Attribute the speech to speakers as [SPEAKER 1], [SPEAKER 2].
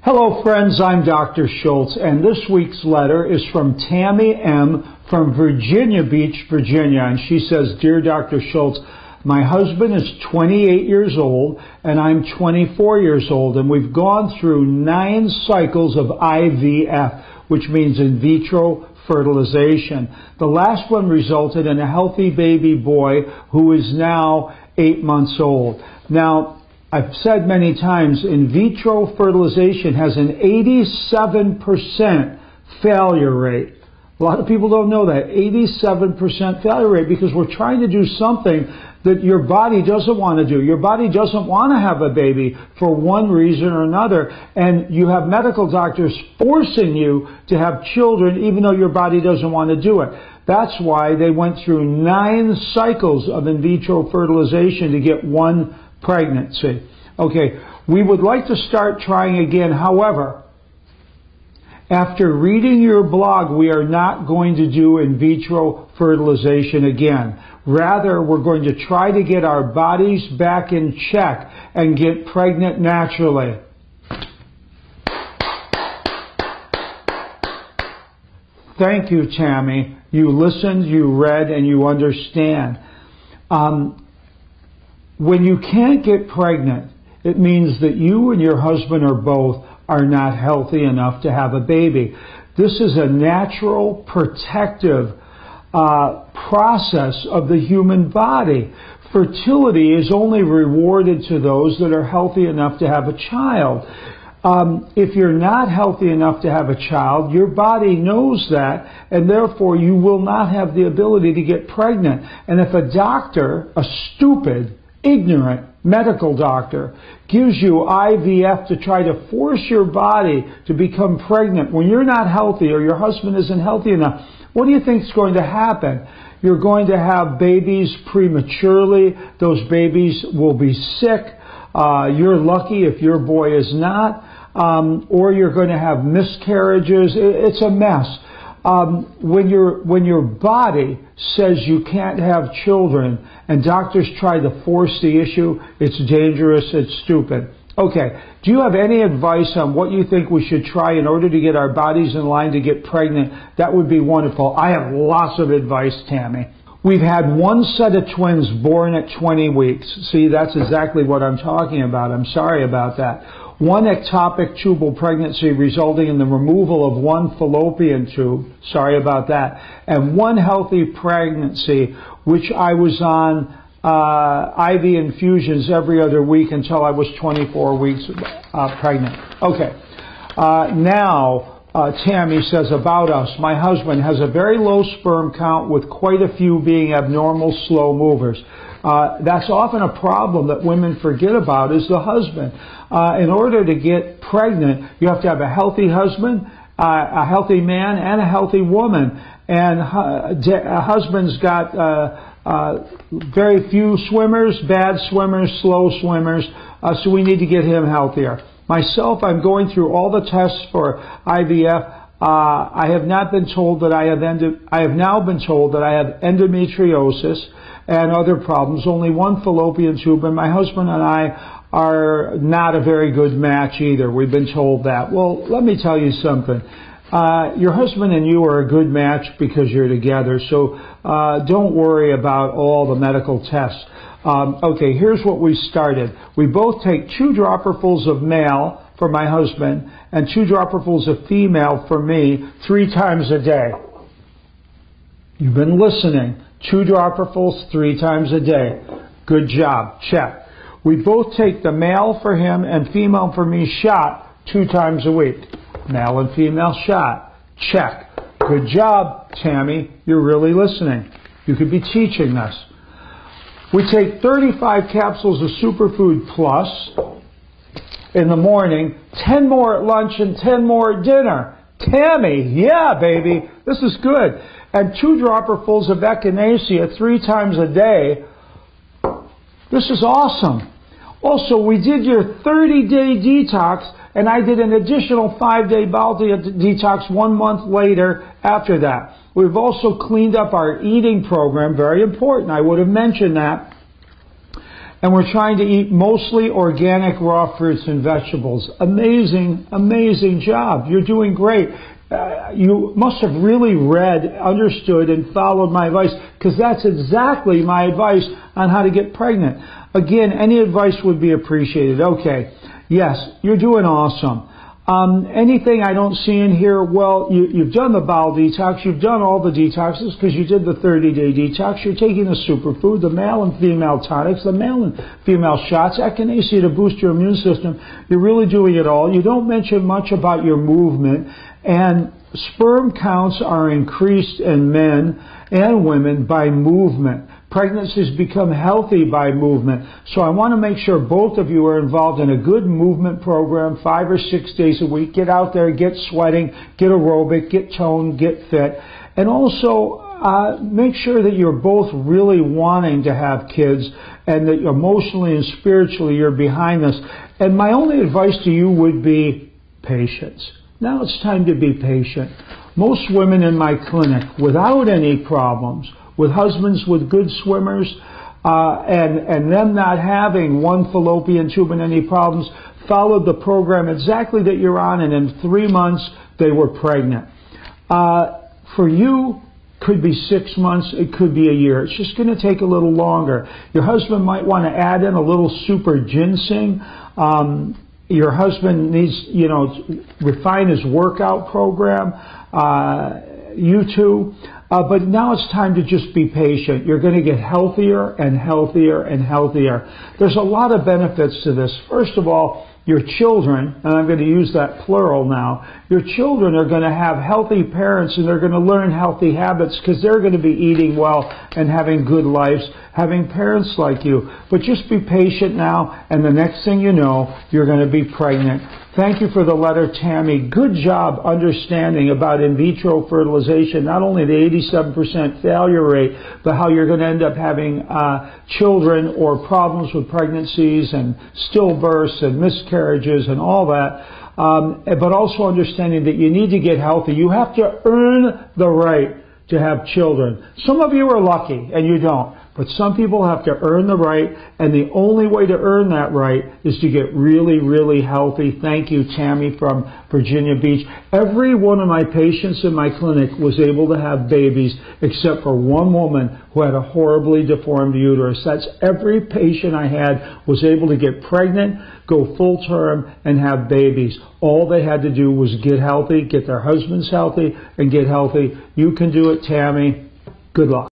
[SPEAKER 1] Hello friends, I'm Dr. Schultz, and this week's letter is from Tammy M. from Virginia Beach, Virginia, and she says, Dear Dr. Schultz, my husband is 28 years old and I'm 24 years old, and we've gone through 9 cycles of IVF, which means in vitro fertilization. The last one resulted in a healthy baby boy who is now 8 months old. Now, I've said many times, in vitro fertilization has an 87% failure rate. A lot of people don't know that, 87% failure rate, because we're trying to do something that your body doesn't want to do. Your body doesn't want to have a baby for one reason or another, and you have medical doctors forcing you to have children even though your body doesn't want to do it. That's why they went through 9 cycles of in vitro fertilization to get one pregnancy. Okay, we would like to start trying again. However, after reading your blog, we are not going to do in vitro fertilization again. Rather, we're going to try to get our bodies back in check and get pregnant naturally. Thank you, Tammy. You listened, you read, and you understand. When you can't get pregnant, it means that you and your husband or both are not healthy enough to have a baby. This is a natural protective process of the human body. Fertility is only rewarded to those that are healthy enough to have a child. If you're not healthy enough to have a child, your body knows that, and therefore you will not have the ability to get pregnant. And if a doctor, a stupid, ignorant medical doctor, gives you IVF to try to force your body to become pregnant when you're not healthy or your husband isn't healthy enough, what do you think is going to happen? You're going to have babies prematurely. Those babies will be sick. You're lucky if your boy is not. Or you're going to have miscarriages. It's a mess. When your body says you can't have children and doctors try to force the issue, it's dangerous, it's stupid. Okay, do you have any advice on what you think we should try in order to get our bodies in line to get pregnant? That would be wonderful. I have lots of advice, Tammy. We've had one set of twins born at 20 weeks. See, that's exactly what I'm talking about. I'm sorry about that. One ectopic tubal pregnancy resulting in the removal of one fallopian tube. Sorry about that. And one healthy pregnancy, which I was on IV infusions every other week until I was 24 weeks pregnant. Okay. Now, Tammy says about us, my husband has a very low sperm count with quite a few being abnormal slow movers. That's often a problem that women forget about, is the husband. In order to get pregnant, you have to have a healthy husband, a healthy man, and a healthy woman. And a husband's got very few swimmers, bad swimmers, slow swimmers, so we need to get him healthier. Myself, I'm going through all the tests for IVF. I have now been told that I have endometriosis and other problems, only one fallopian tube, and my husband and I are not a very good match either. We've been told that. Well, let me tell you something. Your husband and you are a good match because you're together, so don't worry about all the medical tests. Okay, here's what we started. We both take 2 dropperfuls of male for my husband and 2 dropperfuls of female for me 3 times a day. You've been listening. 2 dropperfuls 3 times a day. Good job. Check. We both take the male for him and female for me shot 2 times a week. Male and female shot. Check. Good job, Tammy. You're really listening. You could be teaching this. We take 35 capsules of Superfood Plus in the morning, 10 more at lunch, and 10 more at dinner. Tammy, yeah, baby, this is good. And 2 dropperfuls of echinacea 3 times a day. This is awesome. Also, we did your 30-day detox, and I did an additional 5-day bowel detox 1 month later after that. We've also cleaned up our eating program, very important. I would have mentioned that. And we're trying to eat mostly organic raw fruits and vegetables. Amazing, amazing job. You're doing great. You must have really read, understood, and followed my advice, because that's exactly my advice on how to get pregnant. Again, any advice would be appreciated. Okay, yes, you're doing awesome. Anything I don't see in here? Well, you've done the bowel detox. You've done all the detoxes because you did the 30-day detox. You're taking the superfood, the male and female tonics, the male and female shots, echinacea to boost your immune system. You're really doing it all. You don't mention much about your movement. And sperm counts are increased in men and women by movement. Pregnancies become healthy by movement. So I want to make sure both of you are involved in a good movement program 5 or 6 days a week. Get out there, get sweating, get aerobic, get toned, get fit. And also make sure that you're both really wanting to have kids and that emotionally and spiritually you're behind this. And my only advice to you would be patience. Now it's time to be patient. Most women in my clinic, without any problems, with husbands with good swimmers, and them not having one fallopian tube and any problems, followed the program exactly that you're on, and in 3 months they were pregnant. For you, could be 6 months, it could be a year. It's just going to take a little longer. Your husband might want to add in a little super ginseng. Your husband needs, to refine his workout program. You too. But now it's time to just be patient. You're going to get healthier and healthier and healthier. There's a lot of benefits to this. First of all, your children, and I'm going to use that plural now, your children are going to have healthy parents and they're going to learn healthy habits because they're going to be eating well and having good lives, having parents like you. But just be patient now, and the next thing you know, you're going to be pregnant. Thank you for the letter, Tammy. Good job understanding about in vitro fertilization, not only the 87% failure rate, but how you're going to end up having children or problems with pregnancies and stillbirths and miscarriages and all that. But also understanding that you need to get healthy. You have to earn the right to have children. Some of you are lucky and you don't. But some people have to earn the right, and the only way to earn that right is to get really, really healthy. Thank you, Tammy from Virginia Beach. Every one of my patients in my clinic was able to have babies except for one woman who had a horribly deformed uterus. That's every patient I had was able to get pregnant, go full term, and have babies. All they had to do was get healthy, get their husbands healthy, and get healthy. You can do it, Tammy. Good luck.